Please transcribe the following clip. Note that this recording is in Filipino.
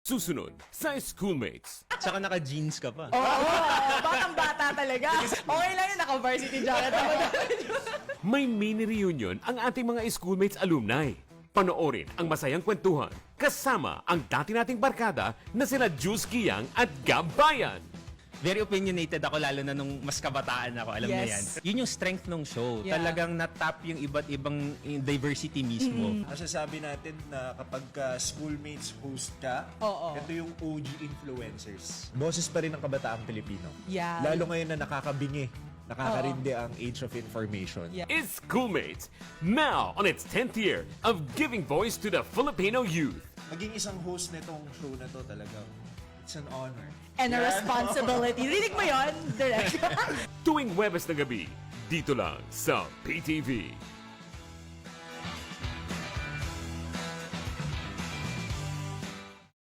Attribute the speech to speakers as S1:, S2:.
S1: Susunod sa Schoolmates.
S2: Tsaka naka-jeans ka pa.
S3: Oo, batang-bata talaga. Okay lang yun, naka-varsity jacket ako.
S1: May mini reunion ang ating mga Schoolmates alumni. Panoorin ang masayang kwentuhan kasama ang dati nating barkada na sina Jules Kiang at Gab Bayan.
S2: Very opinionated ako lalo na nung mas kabataan ako. Alam mo yan.
S3: Yes.
S2: Yun yung strength ng show.
S3: Yeah.
S2: Talagang natap yung iba't ibang diversity mismo.
S4: Masasabi natin na kapag schoolmates host ka,
S3: Oo.
S4: ito yung OG influencers. Boses pa rin ng kabataang Pilipino.
S3: Yeah.
S4: Lalo ngayon na nakakabingi, nakakarindi ang age of information.
S3: Yeah.
S1: Is Schoolmates, now on its 10th year of giving voice to the Filipino youth.
S4: Maging isang host nitong show na to talaga, it's an honor.
S3: And a responsibility. Rinig mo yun, direct.
S1: Tuwing Huwebes na gabi, dito lang sa PTV.